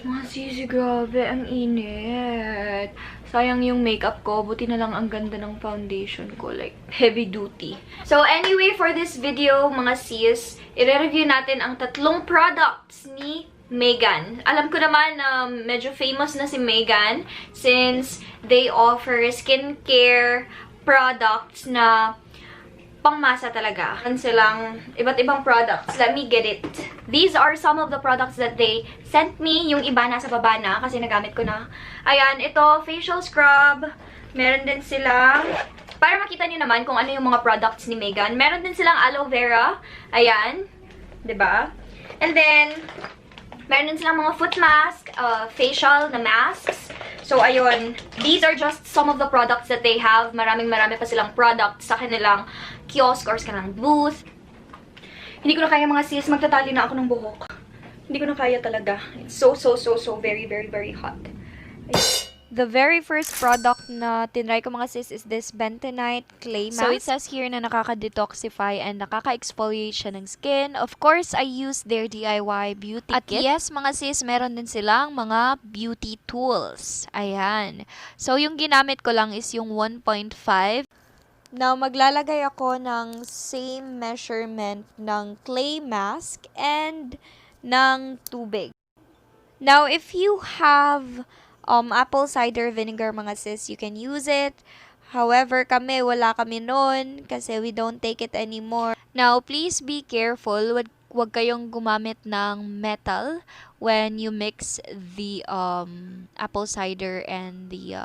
Mga sisi, grabe, ang init. Sayang yung makeup ko. Buti na lang ang ganda ng foundation ko. Like, heavy duty. So, anyway, for this video, mga sis, i-review natin ang 3 products ni Megan. Alam ko naman na medyo famous na si Megan since they offer skincare products na pangmasa talaga. Meron silang iba't ibang products. Let me get it. These are some of the products that they sent me. Yung iba nasa baba na kasi nagamit ko na. Ayan, ito, facial scrub. Meron din silang, para makita niyo naman kung ano yung mga products ni Megan. Meron din silang aloe vera. Ayan. 'Di ba? And then, meron din silang mga foot mask, facial na masks. So, ayun. These are just some of the products that they have. Marami pa silang products sa kanilang kiosk or sa kanilang booth. Hindi ko na kaya mga sis. Magtatali na ako ng buhok. Hindi ko na kaya talaga. It's so very hot. The very first product na tinry ko mga sis is this bentonite clay mask. So it says here na nakaka-detoxify and nakaka-exfoliate siya ng skin. Of course, I used their DIY beauty kit. At yes, mga sis, meron din silang mga beauty tools. Ayan. So yung ginamit ko lang is yung 1.5. Now, maglalagay ako ng same measurement ng clay mask and ng tubig. Now, if you have apple cider vinegar mga sis, you can use it. However, wala kami nun kasi we don't take it anymore. Now, please be careful. Huwag kayong gumamit ng metal when you mix the apple cider and the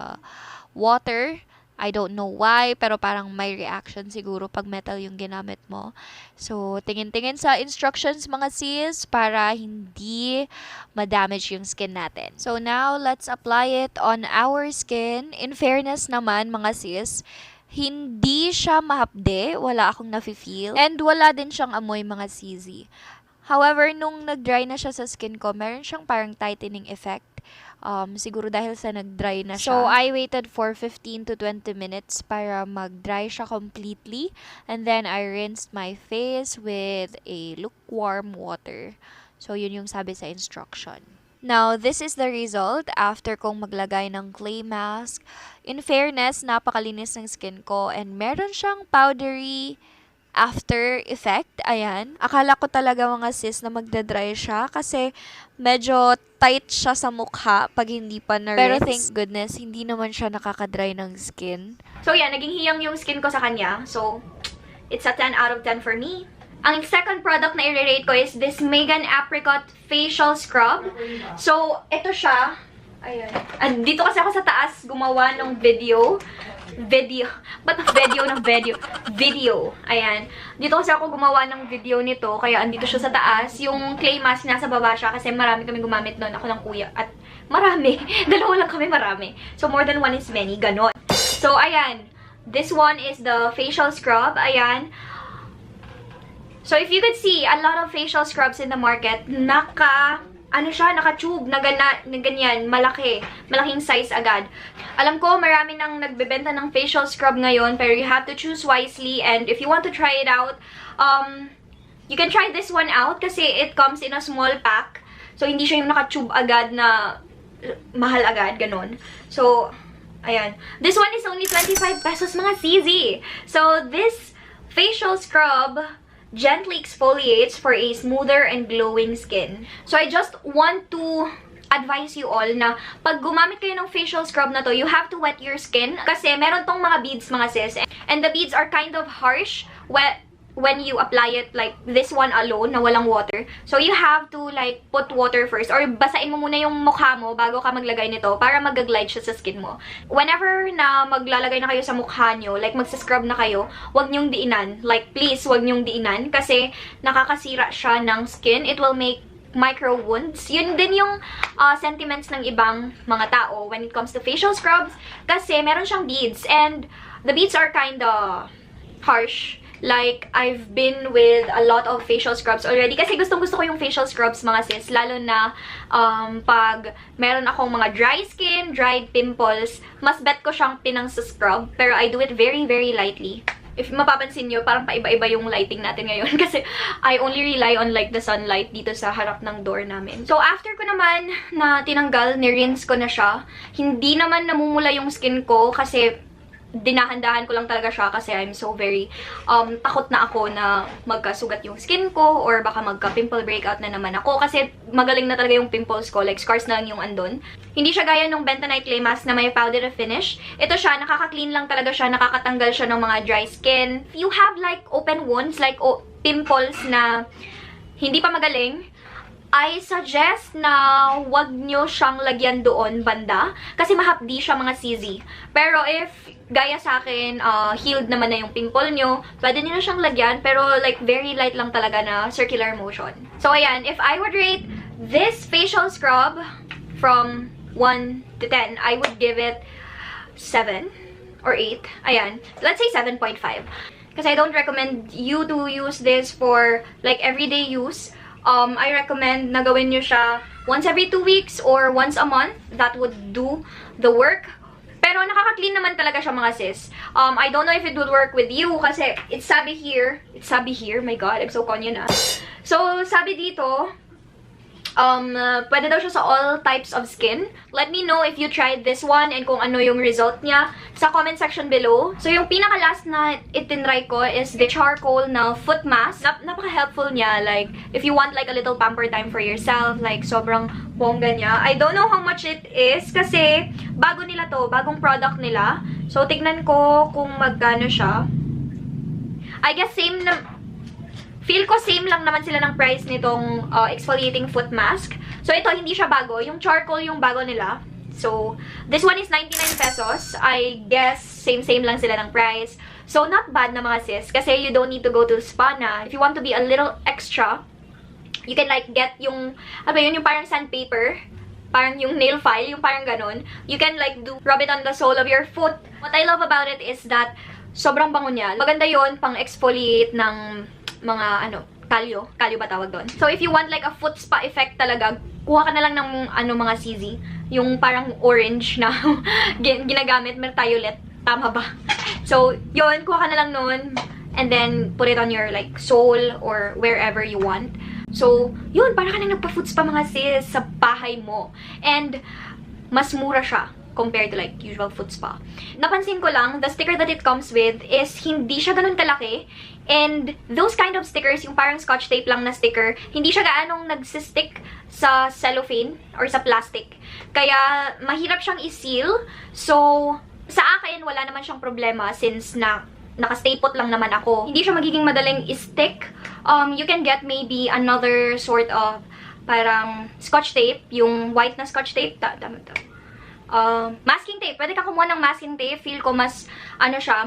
water. I don't know why, pero parang may reaction siguro pag metal yung ginamit mo. So, tingin-tingin sa instructions mga sis para hindi ma-damage yung skin natin. So, now, let's apply it on our skin. In fairness naman mga sis, hindi siya mahapde, wala akong nafe-feel, and wala din siyang amoy mga sisi. However, nung nag-dry na siya sa skin ko, meron siyang parang tightening effect. Siguro dahil sa nag-dry na siya. So, I waited for 15 to 20 minutes para mag-dry siya completely. And then, I rinsed my face with a lukewarm water. So, yun yung sabi sa instruction. Now, this is the result after kong maglagay ng clay mask. In fairness, napakalinis ng skin ko and meron siyang powdery after effect. Ayan. Akala ko talaga mga sis na magdadry siya kasi medyo tight siya sa mukha pag hindi pa na-rinse. Pero thank goodness, hindi naman siya nakakadry ng skin. So, yeah, naging hiyang yung skin ko sa kanya. So, it's a 10 out of 10 for me. Ang second product na i-rate ko is this Megan Apricot Facial Scrub. So, ito siya. Ayan. And dito kasi ako sa taas gumawa ng video. Ba't video? Ayan. Dito kasi ako gumawa ng video nito, kaya andito siya sa taas. Yung clay mask nasa baba siya kasi marami kami gumamit noon. Ako lang kuya. At marami. Dalawa lang kami marami. So, more than one is many. Ganon. So, ayan. This one is the facial scrub. Ayan. So, if you could see, a lot of facial scrubs in the market, naka-tube na ganyan, malaking size agad. Alam ko, marami nang nagbebenta ng facial scrub ngayon, pero you have to choose wisely, and if you want to try it out, you can try this one out kasi it comes in a small pack. So, hindi siya yung naka-tube agad na mahal agad, ganun. So, ayan. This one is only 25 pesos, mga CZ. So, this facial scrub gently exfoliates for a smoother and glowing skin. So, I just want to advise you all na pag gumamit kayo ng facial scrub na to, you have to wet your skin kasi meron tong mga beads mga sis. And the beads are kind of harsh when you apply it, like this one alone na walang water. So, you have to like put water first or basain mo muna yung mukha mo bago ka maglagay nito para mag-glide siya sa skin mo. Whenever na maglalagay na kayo sa mukha nyo, like magsascrub na kayo, wag nyong diinan. Like, please, wag nyong diinan kasi nakakasira siya ng skin. It will make micro wounds. Yun din yung sentiments ng ibang mga tao when it comes to facial scrubs kasi meron siyang beads and the beads are kinda harsh. Like, I've been with a lot of facial scrubs already. Kasi gustong-gusto ko yung facial scrubs, mga sis. Lalo na pag meron akong mga dry skin, dried pimples, mas bet ko siyang pinang-scrub. Pero I do it very lightly. if mapapansin nyo, parang paiba-iba yung lighting natin ngayon kasi I only rely on like the sunlight dito sa harap ng door namin. So, after ko naman na tinanggal, ni-rinse ko na siya. Hindi naman namumula yung skin ko kasi dinahandahan ko lang talaga siya kasi I'm so very takot na ako na magkasugat yung skin ko or baka magka-pimple breakout na naman ako kasi magaling na talaga yung pimples ko, like scars na lang yung andon. Hindi siya gaya nung bentonite clay mask na may powder na finish. Ito siya, nakaka-clean lang talaga siya, nakakatanggal siya ng mga dry skin. If you have like open wounds, like pimples na hindi pa magaling, I suggest na wag nyo siyang lagyan doon banda kasi mahapdi siya mga sissy. Pero if gaya sa akin, healed naman na yung pimple nyo, pwede nyo na siyang lagyan pero like very light lang talaga na circular motion. So ayan, if I would rate this facial scrub from 1 to 10, I would give it 7 or 8. Ayan, let's say 7.5. Kasi I don't recommend you to use this for like everyday use. I recommend na gawin nyo siya once every 2 weeks or once a month. That would do the work. Pero nakaka-clean naman talaga siya mga sis. I don't know if it would work with you kasi it's sabi here. It's sabi here. My God, I'm so konyo na. So, sabi dito, pwede daw siya sa all types of skin. Let me know if you tried this one and kung ano yung result niya sa comment section below. So, yung pinaka-last na itinry ko is the charcoal na foot mask. Napaka-helpful niya. Like, if you want like a little pamper time for yourself, like sobrang bongga niya. I don't know how much it is kasi bago nila to, bagong product nila. So, tignan ko kung magkano siya. I guess same na... Feel ko same lang naman sila ng price nitong exfoliating foot mask. So, ito, hindi siya bago. Yung charcoal yung bago nila. So, this one is 99 pesos. I guess, same lang sila ng price. So, not bad na mga sis. Kasi you don't need to go to spa na. If you want to be a little extra, you can like get yung, ano yun, yung parang sandpaper. Parang yung nail file, yung parang ganun. You can like rub it on the sole of your foot. What I love about it is that sobrang bango niya. Maganda yon pang exfoliate ng mga kalyo ba tawag doon. So if you want like a foot spa effect talaga, kuha ka na lang ng mga sissy, yung parang orange na ginagamit, mertiolet, tama ba? So yun, kuha ka na lang noon and then put it on your like sole or wherever you want. So yun, para ka nang nagpa-foot spa mga sis sa bahay mo. And mas mura siya compared to like usual foot spa. Napansin ko lang, the sticker that it comes with is hindi siya ganun kalaki. And those kind of stickers, yung parang scotch tape lang na sticker, hindi siya gaanong nagsistick sa cellophane or sa plastic. Kaya mahirap siyang i-seal. So, sa akin, wala naman siyang problema since naka-stay-put lang naman ako. Hindi siya magiging madaling i-stick. You can get maybe another sort of parang scotch tape, yung white na scotch tape. Masking tape. Pwede ka kumuha ng masking tape. Feel ko mas,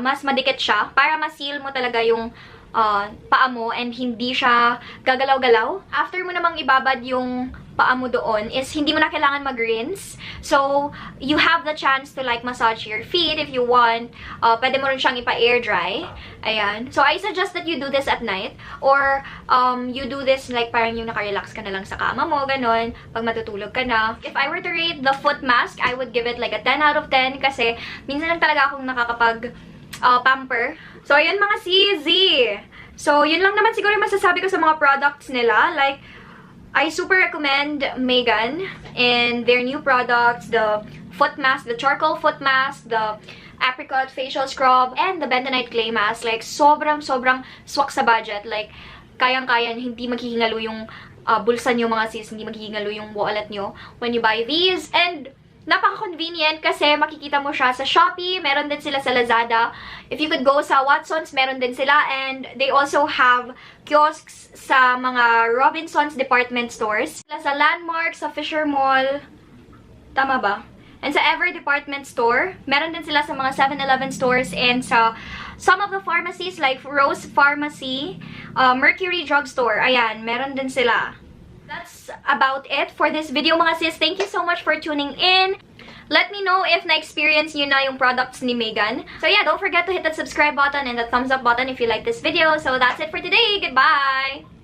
mas madikit siya. Para ma-seal mo talaga yung paa mo and hindi siya gagalaw-galaw. After mo namang ibabad yung paa mo doon is hindi mo na kailangan mag-rinse. So, you have the chance to like massage your feet if you want. Pwede mo rin siyang ipa-air dry. Ayan. So, I suggest that you do this at night or you do this like parang yung naka-relax ka na lang sa kama mo, ganon, pag matutulog ka na. If I were to rate the foot mask, I would give it like a 10 out of 10 kasi minsan lang talaga akong nakakapag pamper. So, ayun mga sissy. So, yun lang naman siguro yung masasabi ko sa mga products nila. Like, I super recommend Megan and their new products, the foot mask, the charcoal foot mask, the apricot facial scrub, and the bentonite clay mask. Like, sobrang swak sa budget. Like, kayang-kaya, hindi maghihingalo yung bulsa nyo mga sis, hindi maghihingalo yung wallet nyo when you buy these. And napaka-convenient kasi makikita mo siya sa Shopee, meron din sila sa Lazada. If you could go sa Watsons, meron din sila. And they also have kiosks sa mga Robinsons department stores. Sa Landmark, sa Fisher Mall, tama ba? And sa Ever department store, meron din sila sa mga 7-Eleven stores and sa some of the pharmacies like Rose Pharmacy, Mercury Drugstore. Ayan, meron din sila. That's about it for this video mga sis. Thank you so much for tuning in. Let me know if na-experience nyo na yung products ni Megan. So yeah, don't forget to hit that subscribe button and the thumbs up button if you like this video. So that's it for today. Goodbye!